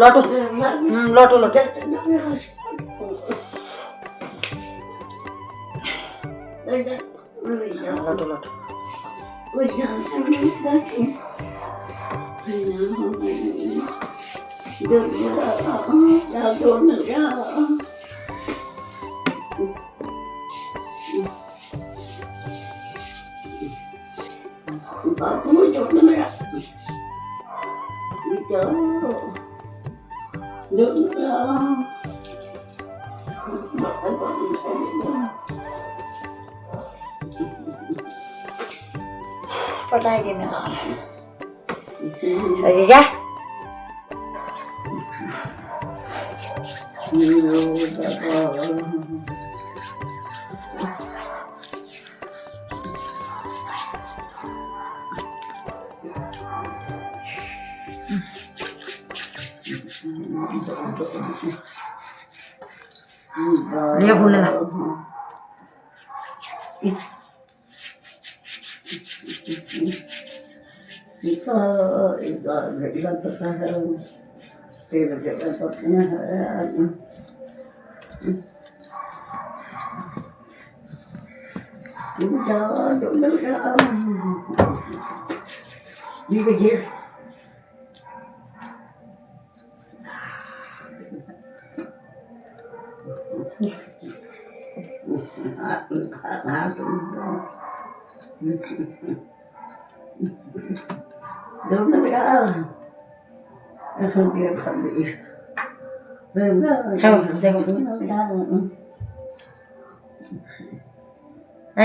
लौटो लौटो लौटो लौटो लौटो पटाएगी मेरा लगेगा लिया फूल लेना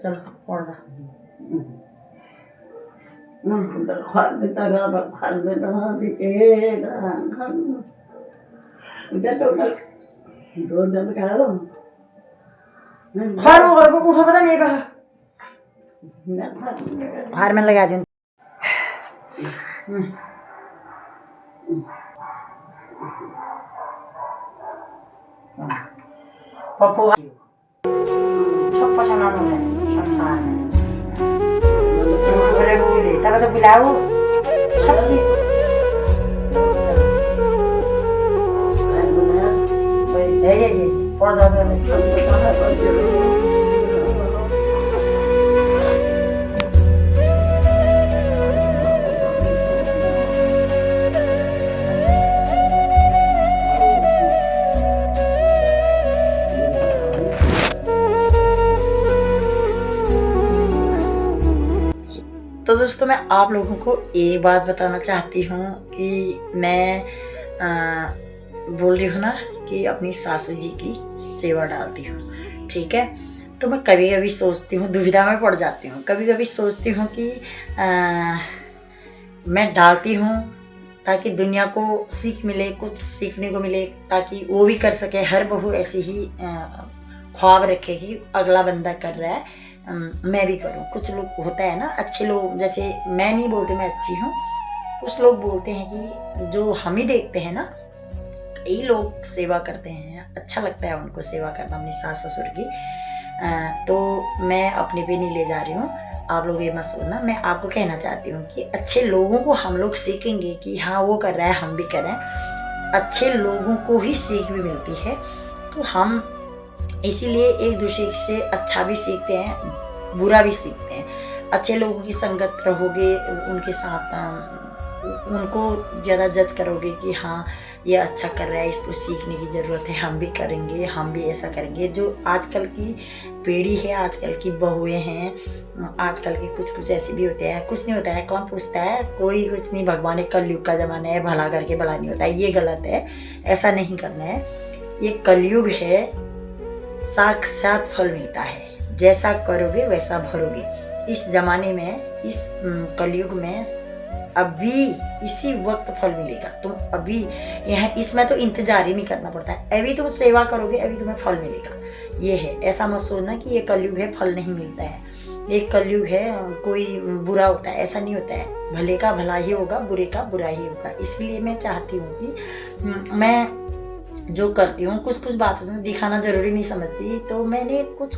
चलो और जा उठो पता नहीं हार में लगा दूँ पप्पू सब पसंद आना है संसार में बोले बोले तब तो बुलाओ सब चीज ये और ज़्यादा नहीं तो दोस्तों मैं आप लोगों को एक बात बताना चाहती हूँ कि मैं बोल रही हूँ ना कि अपनी सासू जी की सेवा डालती हूँ, ठीक है। तो मैं कभी कभी सोचती हूँ, दुविधा में पड़ जाती हूँ, कभी कभी सोचती हूँ कि मैं डालती हूँ ताकि दुनिया को सीख मिले, कुछ सीखने को मिले, ताकि वो भी कर सके। हर बहू ऐसी ही ख्वाब रखे कि अगला बंदा कर रहा है मैं भी करूं। कुछ लोग होता है ना अच्छे लोग, जैसे मैं नहीं बोलती मैं अच्छी हूँ, कुछ लोग बोलते हैं कि जो हम ही देखते हैं ना, कई लोग सेवा करते हैं, अच्छा लगता है उनको सेवा करना अपनी सास ससुर की। तो मैं अपने पे नहीं ले जा रही हूँ, आप लोग ये मत सोचना। मैं आपको कहना चाहती हूँ कि अच्छे लोगों को हम लोग सीखेंगे कि हाँ वो कर रहा है हम भी करें, अच्छे लोगों को ही सीख भी मिलती है। तो हम इसीलिए एक दूसरे से अच्छा भी सीखते हैं, बुरा भी सीखते हैं। अच्छे लोगों की संगत रहोगे, उनके साथ उनको ज़्यादा जज करोगे कि हाँ ये अच्छा कर रहा है, इसको सीखने की ज़रूरत है, हम भी करेंगे, हम भी ऐसा करेंगे। जो आजकल की पीढ़ी है, आजकल की बहुएं हैं, आजकल के कुछ ऐसे भी होते हैं, कुछ नहीं होता है, कौन पूछता है, कोई कुछ नहीं। भगवान एक कलयुग का ज़माना है, भला करके भला नहीं होता है, ये गलत है, ऐसा नहीं करना है। ये कलयुग है, साक्षात फल मिलता है, जैसा करोगे वैसा भरोगे। इस जमाने में, इस कलयुग में अभी इसी वक्त फल मिलेगा। तुम अभी यहाँ इसमें तो इंतजार ही नहीं करना पड़ता है, अभी तुम सेवा करोगे अभी तुम्हें फल मिलेगा। ये है, ऐसा मत सोचना कि ये कलयुग है फल नहीं मिलता है, ये कलयुग है कोई बुरा होता है, ऐसा नहीं होता है। भले का भला ही होगा, बुरे का बुरा ही होगा। इसलिए मैं चाहती हूँ कि मैं जो करती हूँ, कुछ कुछ बातें तो दिखाना ज़रूरी नहीं समझती। तो मैंने कुछ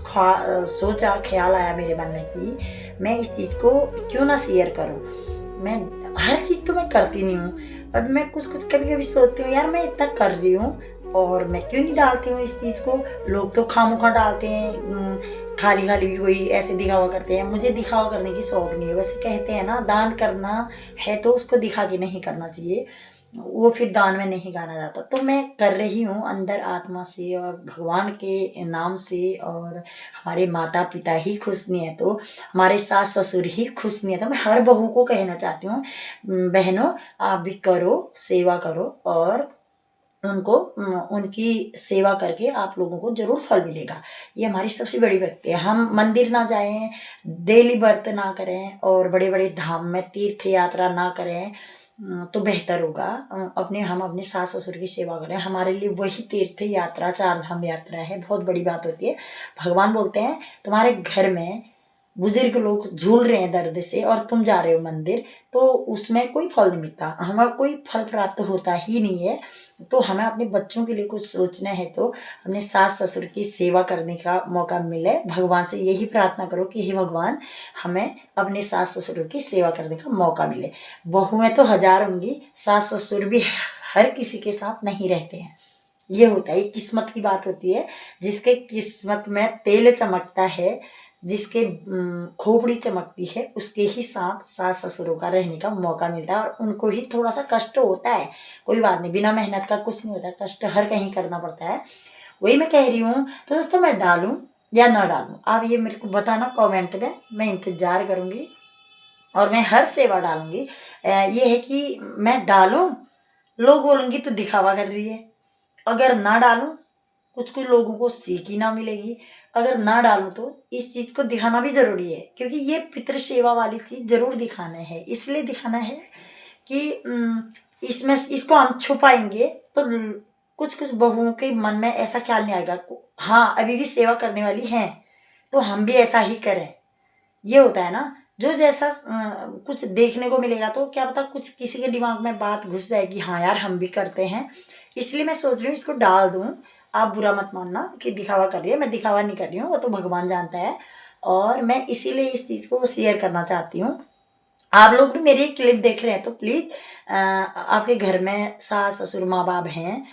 सोचा, ख्याल आया मेरे मन में कि मैं इस चीज़ को क्यों ना शेयर करूँ। मैं हर चीज़ तो मैं करती नहीं हूँ, पर मैं कुछ कभी-कभी सोचती हूँ, यार मैं इतना कर रही हूँ और मैं क्यों नहीं डालती हूँ इस चीज़ को। लोग तो खामख़ा डालते हैं, खाली-खाली भी कोई ऐसे दिखावा करते हैं। मुझे दिखावा करने की शौक नहीं है। वैसे कहते हैं ना, दान करना है तो उसको दिखा के नहीं करना चाहिए, वो फिर दान में नहीं गाना जाता। तो मैं कर रही हूँ अंदर आत्मा से और भगवान के नाम से, और हमारे माता-पिता ही खुश नहीं है तो हमारे सास-ससुर ही खुश नहीं है। तो मैं हर बहू को कहना चाहती हूँ, बहनों आप भी करो, सेवा करो, और उनको उनकी सेवा करके आप लोगों को ज़रूर फल मिलेगा। ये हमारी सबसे बड़ी भक्ति है। हम मंदिर ना जाएँ, डेली व्रत ना करें और बड़े-बड़े धाम में तीर्थ यात्रा ना करें, तो बेहतर होगा। हम अपने सास-ससुर की सेवा करें। हमारे लिए वही तीर्थ यात्रा, चार धाम यात्रा है, बहुत बड़ी बात होती है। भगवान बोलते हैं, तुम्हारे घर में बुजुर्ग लोग झूल रहे हैं दर्द से और तुम जा रहे हो मंदिर, तो उसमें कोई फल नहीं मिलता, हमें कोई फल प्राप्त होता ही नहीं है। तो हमें अपने बच्चों के लिए कुछ सोचना है तो अपने सास ससुर की सेवा करने का मौका मिले। भगवान से यही प्रार्थना करो कि हे भगवान, हमें अपने सास ससुर की सेवा करने का मौका मिले। बहुएं तो हजार होंगी, सास ससुर भी हर किसी के साथ नहीं रहते हैं। ये होता है, ये किस्मत की बात होती है। जिसके किस्मत में तेल चमकता है, जिसके खोपड़ी चमकती है, उसके ही साथ सास ससुरों का रहने का मौका मिलता है, और उनको ही थोड़ा सा कष्ट होता है। कोई बात नहीं, बिना मेहनत का कुछ नहीं होता, कष्ट हर कहीं करना पड़ता है। वही मैं कह रही हूँ। तो दोस्तों, मैं डालूं या ना डालूं, आप ये मेरे को बताना कमेंट में, मैं इंतजार करूँगी और मैं हर सेवा डालूंगी। ये है कि मैं डालूं, लोग बोलेंगे तो दिखावा कर रही है। अगर ना डालूं, कुछ कुछ लोगों को सीख ही ना मिलेगी। अगर ना डालूं तो इस चीज़ को दिखाना भी ज़रूरी है, क्योंकि ये पितृ सेवा वाली चीज़ ज़रूर दिखाना है। इसलिए दिखाना है कि इसमें इसको हम छुपाएंगे तो कुछ कुछ बहुओं के मन में ऐसा ख्याल नहीं आएगा, हाँ अभी भी सेवा करने वाली हैं तो हम भी ऐसा ही करें। ये होता है ना, जो जैसा कुछ देखने को मिलेगा तो क्या पता कुछ किसी के दिमाग में बात घुस जाएगी, हाँ यार हम भी करते हैं। इसलिए मैं सोच रही हूँ इसको डाल दूँ। आप बुरा मत मानना कि दिखावा कर रही है, मैं दिखावा नहीं कर रही हूँ, वो तो भगवान जानता है। और मैं इसीलिए इस चीज़ को शेयर करना चाहती हूँ। आप लोग भी मेरी क्लिप देख रहे हैं तो प्लीज़, आपके घर में सास ससुर माँ बाप हैं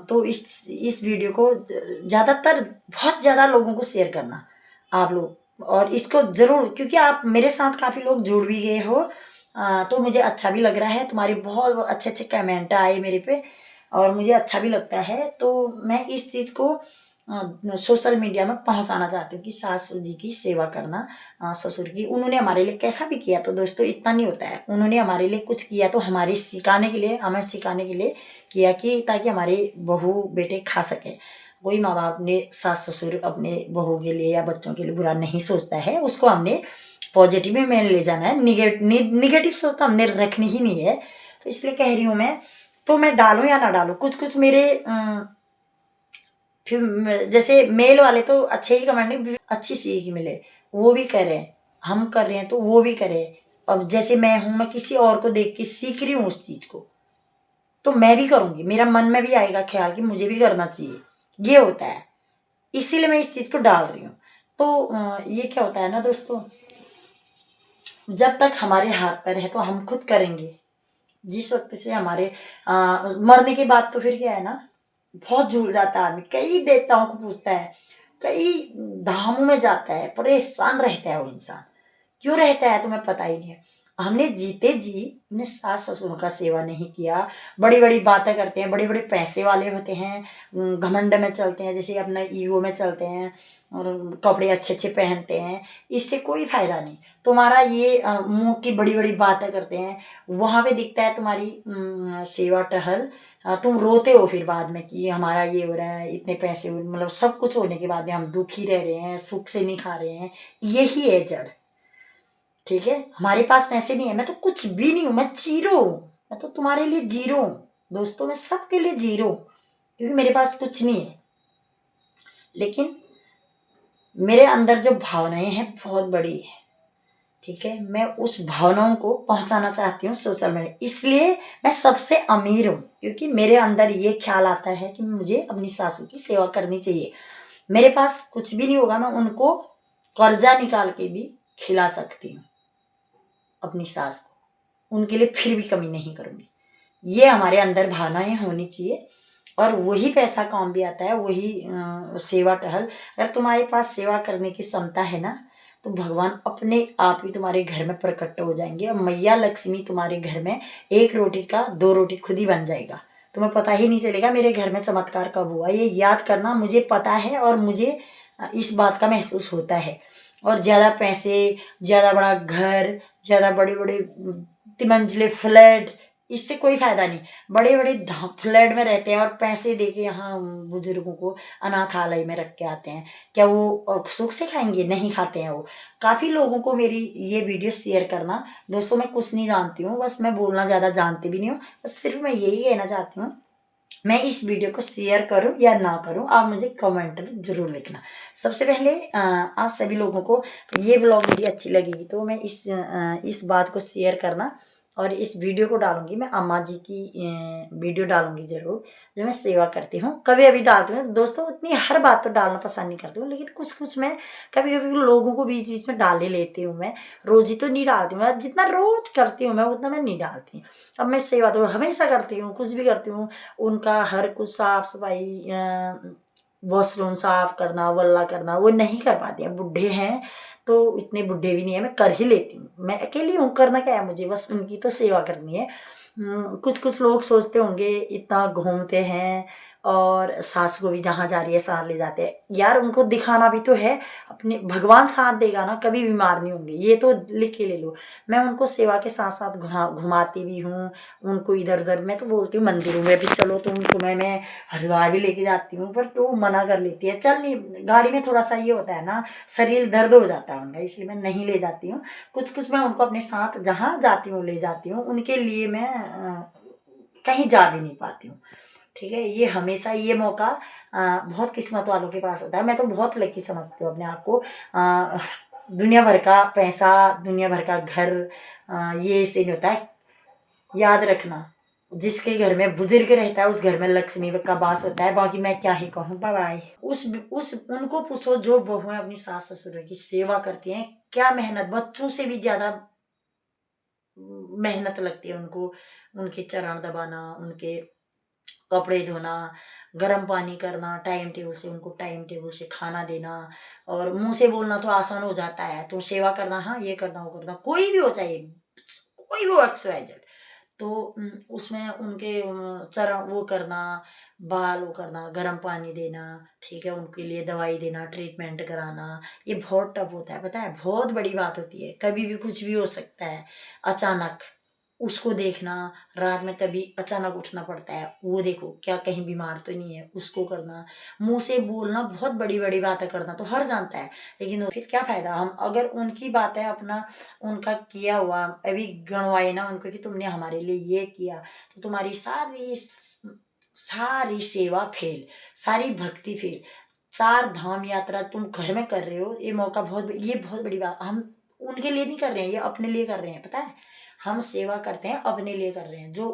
तो इस वीडियो को ज़्यादातर बहुत ज़्यादा लोगों को शेयर करना आप लोग। और इसको ज़रूर, क्योंकि आप मेरे साथ काफ़ी लोग जुड़ भी गए हो, तो मुझे अच्छा भी लग रहा है। तुम्हारे बहुत अच्छे अच्छे कमेंट आए मेरे पे और मुझे अच्छा भी लगता है। तो मैं इस चीज़ को सोशल मीडिया में पहुंचाना चाहती हूँ कि सास जी की सेवा करना, ससुर की। उन्होंने हमारे लिए कैसा भी किया, तो दोस्तों इतना नहीं होता है, उन्होंने हमारे लिए कुछ किया तो हमारे सिखाने के लिए, हमें सिखाने के लिए किया, कि ताकि हमारे बहू बेटे खा सके। कोई माँ बाप ने सास ससुर अपने बहू के लिए या बच्चों के लिए बुरा नहीं सोचता है, उसको हमने पॉजिटिव में ले जाना है। निगेटिव सोच तो हमने रखनी ही नहीं है। तो इसलिए कह रही हूँ मैं, तो मैं डालूं या ना डालूं। कुछ कुछ मेरे फिर जैसे मेल वाले तो अच्छे ही कमेंट नहीं, अच्छी सीख मिले वो भी करें, हम कर रहे हैं तो वो भी करें। अब जैसे मैं हूँ, मैं किसी और को देख के सीख रही हूँ उस चीज़ को, तो मैं भी करूँगी, मेरा मन में भी आएगा ख्याल कि मुझे भी करना चाहिए। ये होता है, इसीलिए मैं इस चीज़ को डाल रही हूँ। तो ये क्या होता है ना दोस्तों, जब तक हमारे हाथ पैर है तो हम खुद करेंगे। जिस वक्त से हमारे मरने के बाद तो फिर क्या है ना, बहुत झूल जाता है आदमी, कई देवताओं को पूछता है, कई धामों में जाता है, परेशान रहता है वो इंसान। क्यों रहता है तुम्हें पता ही नहीं है। हमने जीते जी अपने सास ससुर का सेवा नहीं किया। बड़ी बड़ी बातें करते हैं, बड़े बड़े पैसे वाले होते हैं, घमंड में चलते हैं, जैसे अपना ईगो में चलते हैं और कपड़े अच्छे अच्छे पहनते हैं। इससे कोई फायदा नहीं। तुम्हारा ये मुंह की बड़ी बड़ी बातें करते हैं, वहाँ पे दिखता है तुम्हारी सेवा टहल। तुम रोते हो फिर बाद में कि हमारा ये हो रहा है, इतने पैसे, मतलब सब कुछ होने के बाद में हम दुखी रह रहे हैं, सुख से नहीं खा रहे हैं। यही है जड़। ठीक है, हमारे पास पैसे नहीं है, मैं तो कुछ भी नहीं हूँ, मैं जीरो हूँ। मैं तो तुम्हारे लिए जीरो हूँ दोस्तों, मैं सबके लिए जीरो हूँ, क्योंकि मेरे पास कुछ नहीं है। लेकिन मेरे अंदर जो भावनाएं हैं बहुत बड़ी है। ठीक है। मैं उस भावनाओं को पहुंचाना चाहती हूँ सोशल मीडिया, इसलिए मैं सबसे अमीर हूँ, क्योंकि मेरे अंदर ये ख्याल आता है कि मुझे अपनी सासू की सेवा करनी चाहिए। मेरे पास कुछ भी नहीं होगा, मैं उनको कर्जा निकाल के भी खिला सकती हूँ अपनी सास को, उनके लिए फिर भी कमी नहीं करूँगी। ये हमारे अंदर भावनाएं होनी चाहिए, और वही पैसा काम भी आता है, वही सेवा टहल। अगर तुम्हारे पास सेवा करने की क्षमता है ना, तो भगवान अपने आप ही तुम्हारे घर में प्रकट हो जाएंगे, और मैया लक्ष्मी तुम्हारे घर में एक रोटी का दो रोटी खुद ही बन जाएगा। तुम्हें पता ही नहीं चलेगा मेरे घर में चमत्कार कब हुआ। ये याद करना, मुझे पता है और मुझे इस बात का महसूस होता है। और ज़्यादा पैसे, ज़्यादा बड़ा घर, ज़्यादा बड़े बड़े तिमंजिले फ्लैट, इससे कोई फायदा नहीं। बड़े बड़े फ्लैट में रहते हैं और पैसे दे के यहाँ बुजुर्गों को अनाथालय में रख के आते हैं, क्या वो सुख से खाएंगे? नहीं खाते हैं वो। काफ़ी लोगों को मेरी ये वीडियो शेयर करना। दोस्तों, मैं कुछ नहीं जानती हूँ, बस मैं बोलना ज़्यादा जानती भी नहीं हूँ, बस सिर्फ मैं यही कहना चाहती हूँ, मैं इस वीडियो को शेयर करूं या ना करूं, आप मुझे कमेंट में ज़रूर लिखना। सबसे पहले आप सभी लोगों को ये ब्लॉग वीडियो अच्छी लगेगी तो मैं इस बात को शेयर करना, और इस वीडियो को डालूंगी। मैं अम्मा जी की वीडियो डालूंगी ज़रूर, जो मैं सेवा करती हूँ। कभी अभी डालती हूँ दोस्तों, उतनी हर बात तो डालना पसंद नहीं करती हूँ, लेकिन कुछ कुछ मैं कभी कभी लोगों को बीच बीच में डाल ही लेती हूँ। मैं रोज़ ही तो नहीं डालती हूँ, जितना रोज़ करती हूँ मैं उतना मैं नहीं डालती। अब मैं सेवा तो हमेशा करती हूँ, कुछ भी करती हूँ, उनका हर कुछ साफ सफाई, वॉशरूम साफ करना, वल्ला करना, वो नहीं कर पाती हैं, बूढ़े हैं तो इतने बूढ़े भी नहीं है, मैं कर ही लेती हूँ। मैं अकेली हूँ, करना क्या है मुझे, बस उनकी तो सेवा करनी है। कुछ कुछ लोग सोचते होंगे इतना घूमते हैं और सास को भी जहाँ जा रही है साथ ले जाते हैं। यार, उनको दिखाना भी तो है, अपने भगवान साथ देगा ना, कभी बीमार नहीं होंगे, ये तो लिख के ले लो। मैं उनको सेवा के साथ साथ घुमाती भी हूँ, उनको इधर उधर। मैं तो बोलती हूँ मंदिरों में भी चलो, तुम्हें मैं हरिद्वार भी लेके जाती हूँ, पर तो मना कर लेती है। चल नहीं, गाड़ी में थोड़ा सा ये होता है ना, शरीर दर्द हो जाता है उनका, इसलिए मैं नहीं ले जाती हूँ। कुछ कुछ मैं उनको अपने साथ जहाँ जाती हूँ ले जाती हूँ, उनके लिए मैं कहीं जा भी नहीं पाती हूँ। ठीक है, ये हमेशा ये मौका बहुत किस्मत वालों के पास होता है। मैं तो बहुत लकी समझती हूँ अपने आप को। दुनिया भर का पैसा, दुनिया भर का घर, ये इससे नहीं होता है। याद रखना, जिसके घर में बुजुर्ग रहता है उस घर में लक्ष्मी का वास होता है। बाकी मैं क्या ही कहूँ। Bye bye. उस उनको पूछो जो बहुएं अपनी सास ससुर की सेवा करती हैं, क्या मेहनत, बच्चों से भी ज्यादा मेहनत लगती है उनको। उनके चरण दबाना, उनके कपड़े धोना, गर्म पानी करना, टाइम टेबल से उनको टाइम टेबल से खाना देना, और मुंह से बोलना तो आसान हो जाता है, तो सेवा करना, हाँ ये करना वो करना, कोई भी हो, चाहिए कोई भी हो, XYZ। तो उसमें उनके चरण वो करना, बाल वो करना, गर्म पानी देना, ठीक है, उनके लिए दवाई देना, ट्रीटमेंट कराना, ये बहुत टफ होता है, पता है, बहुत बड़ी बात होती है। कभी भी कुछ भी हो सकता है अचानक, उसको देखना। रात में कभी अचानक उठना पड़ता है, वो देखो क्या कहीं बीमार तो नहीं है, उसको करना। मुंह से बोलना, बहुत बड़ी बड़ी बातें करना तो हर जानता है, लेकिन फिर क्या फायदा हम अगर उनकी बातें अपना उनका किया हुआ अभी गणवाए ना उनको कि तुमने हमारे लिए ये किया, तो तुम्हारी सारी सारी सेवा फेल, सारी भक्ति फेल। 4 धाम यात्रा तुम घर में कर रहे हो, ये मौका ये बहुत बड़ी बात। हम उनके लिए नहीं कर रहे हैं, ये अपने लिए कर रहे हैं, पता है। हम सेवा करते हैं, अपने लिए कर रहे हैं। जो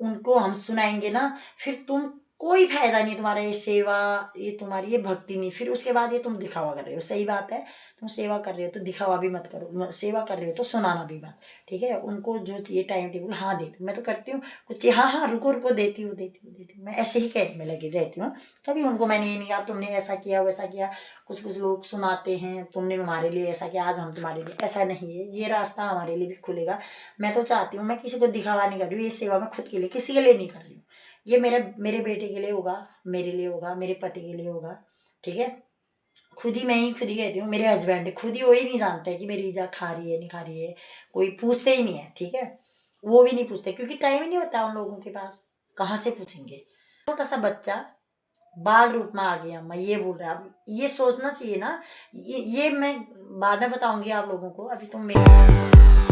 उनको हम सुनाएंगे ना, फिर तुम कोई फायदा नहीं तुम्हारा, ये सेवा, ये तुम्हारी ये भक्ति नहीं। फिर उसके बाद ये तुम दिखावा कर रहे हो, सही बात है। तुम सेवा कर रहे हो तो दिखावा भी मत करो, सेवा कर रहे हो तो सुनाना भी मत। ठीक है, उनको जो चाहिए टाइम टेबल, हाँ देती हूँ, मैं तो करती हूँ कुछ, हाँ हाँ रुको रुको, देती हूँ देती हूँ देती हूँ, मैं ऐसे ही कहने में लगी रहती हूँ। कभी उनको मैंने ये नहीं कहा तुमने ऐसा किया वैसा किया। कुछ कुछ लोग सुनाते हैं तुमने हमारे लिए ऐसा किया, आज हम तुम्हारे लिए, ऐसा नहीं है। ये रास्ता हमारे लिए भी खुलेगा। मैं तो चाहती हूँ, मैं किसी को दिखावा नहीं कर रही हूँ, ये सेवा मैं खुद के लिए, किसी के लिए नहीं कर रही हूँ। ये मेरे बेटे के लिए होगा, मेरे लिए होगा, मेरे पति के लिए होगा। ठीक है, खुद ही कहती हूँ। मेरे हस्बैंड खुद ही, वही नहीं जानते कि मेरी ईजा खा रही है नहीं खा रही है, कोई पूछते ही नहीं है। ठीक है, वो भी नहीं पूछते क्योंकि टाइम ही नहीं होता उन लोगों के पास, कहाँ से पूछेंगे। छोटा सा बच्चा बाल रूप में आ गया, मैं ये बोल रहा हूँ, ये सोचना चाहिए ना। ये मैं बाद में बताऊंगी आप लोगों को, अभी तुम मेरे